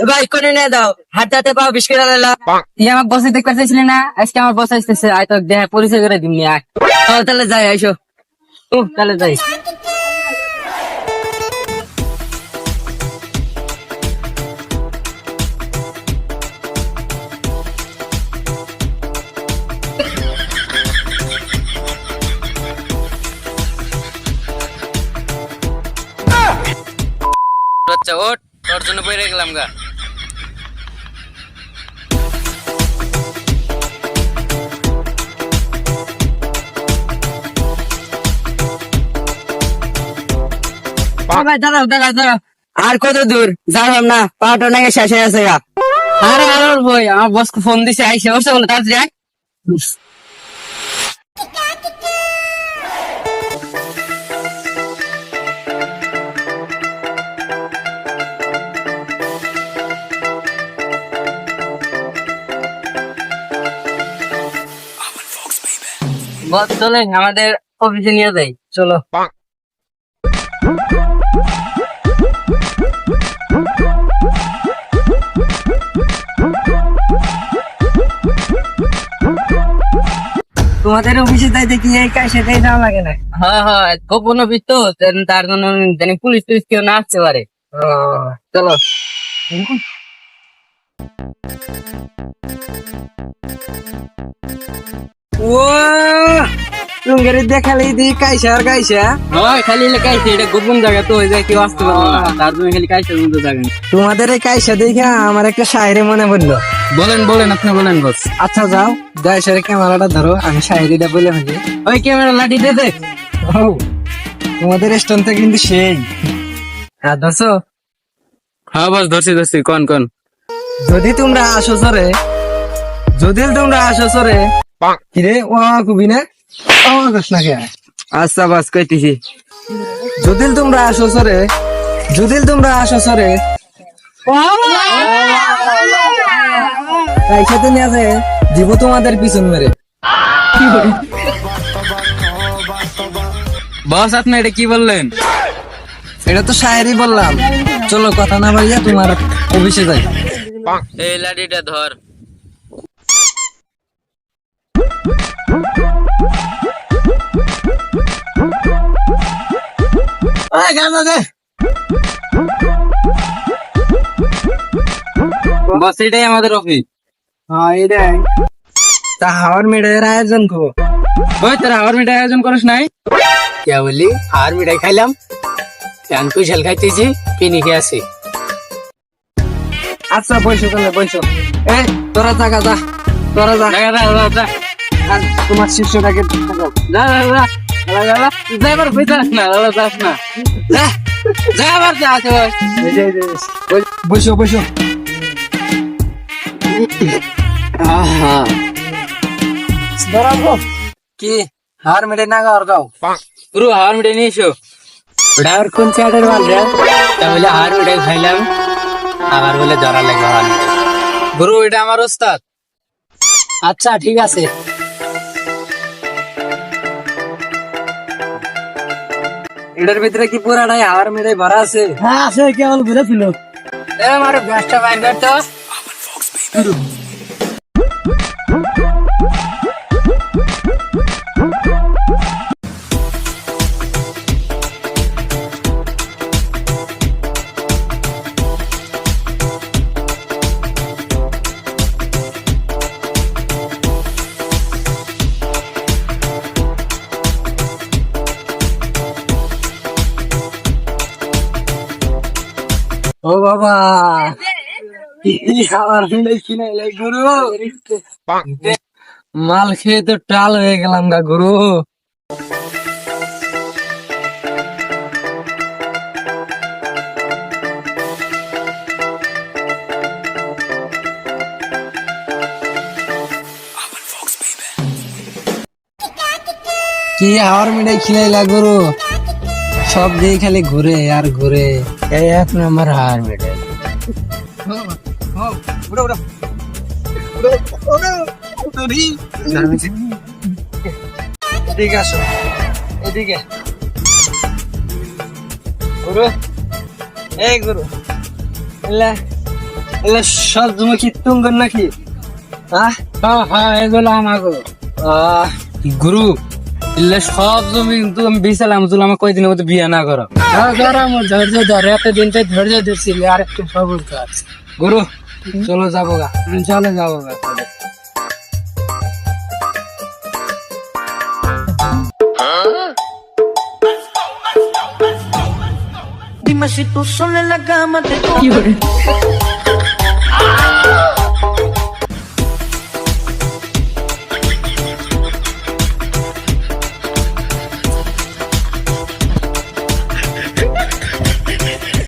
ভাই কোনে নিয়ে দাও হাতে হাতে পাও বিশ করে দিলাম। তুই আমার বসে দেখতে চাইছিলি না, আজকে আমার বস আসতেছে, আয় তো দেখ পরিচয় করে দিমনি আয়। তাহলে যাই আইসো। তাহলে যাই। আচ্ছা ওঠ, তোর জন্য বইরে গেলাম গা। ভাই দাঁড়াও দাঁড়াও দাঁড়াও। আর কত দূর যাবো না, পাওয়াটা নাকি শেষ হয়ে গেছে গা। আরে আরে ভাই, আমার বসকে ফোন দিছে, আইসে ওর বলে তাড়াতাড়ি আয়। বস চলে আমাদের অফিসে নিয়ে যাই, চলো। তোমাদের অফিসে যাই দেখি এই কাজ সেটাই যাওয়া লাগে না। হ্যাঁ হ্যাঁ, গোপন অফিস তো, তার জন্য জানি পুলিশ টুলিশ কেউ না আসতে পারে। চলো। ও তুমি দেখালেই দি কাইসা আর কাইসা। হয় খালি লেখাইছে, এটা গোপন জায়গা তো, ওই জায়গায় কেউ আসতে পারবে না, তার জন্য খালি কাজটার মধ্যে যাবেন। তোমাদের এই কাইসা দেখা আমার একটা শায়রি মনে পড়লো। বলেন বলেন, আপনি বলেন বস। আচ্ছা যাও, দেশের ক্যামেরাটা ধরো, আমি শায়রিটা বলে ফেলি। ওই ক্যামেরা লাঠি দে দে। ও, তোমাদের স্টোনটা কিন্তু সেই। হ্যাঁ ধরছো? হ্যাঁ বস, ধরছি ধরছি, কোন কোন। যদি তোমরা আসো সরে, যদি তোমরা আসো সরে, কিরে ও কবি না না কে? আচ্ছা বাস কইতেছি। যদি তোমরা আসো সরে, যদি তোমরা আসো সরে, তাই সাথে নিয়ে আছে দিব তোমাদের পিছন মেরে। বস আপনি এটা কি বললেন? এটা তো শায়েরি বললাম। চলো কথা না বলিয়া তোমার অফিসে যাই। এই লাঠিটা ধর। বস এটাই আমাদের অফিস। হ্যাঁ এটাই। তা হাওয়ার মেয়েদের আয়োজন করবো। ওই তোরা হাওয়ার মিঠাই আয়োজন করিস নাই? কে বলি? হাওয়ার মিঠাই খাইলাম, এখন কুশাল খাইতেছি, কিনে খেয়ে আসি। আচ্ছা বসো তাহলে বসো। এ তোরা জাগা যা, তোরা যা। আর তোমার শিষ্যটাকে দেখাও। যা যা যা যা যা যা, যা এবার যাস না, যাস না, যা যা আবার যা। বসো বসো। দাঁড়াবো কি হাওয়ার মিঠাই না গাওয়ার গাও? পুরো হাওয়ার মিঠাই নিয়ে এসো। ওটা আর কোন চ্যাটের মাল রে? তাহলে হাওয়ার মিঠাই খাইলাম, আবার বলে জরা লাগবে হাওয়ার মিঠাই। গুরু এটা আমার ওস্তাদ। আচ্ছা ঠিক আছে। এটার ভিতরে কি পুরাটাই হাওয়ার মিঠাই ভরা আছে? হ্যাঁ আছে, কেবল ঘুরে ছিল। আমার গ্যাসটা বাইর কর তো। ও বাবা, আমার কিনাইলে গুরু, মাল খেয়ে তো টাল হয়ে গেলাম গা গুরু। কি হাওয়ার মিঠাই খিলাইলা গুরু, সব দিয়ে খালি ঘুরে আর ঘুরে। এই এক নম্বর হাওয়ার মিঠাই। এদিকে আসো, এদিকে। গুরু, এই গুরু, এগুলো সব জমি কি তুমগর নাকি? হ্যাঁ হ্যাঁ এগুলো আমাগো। গুরু এগুলো সব জমি কিন্তু আমি বিছালাম, তুই আমার কয়দিনের মধ্যে বিয়ে না করো। ধৈর্য ধর, এতদিনটাই ধৈর্য ধরছিলি, আর একটু সবুর কর। গুরু চলো যাবো গা। চলে যাবো গা। Dime si tú sola en la cama te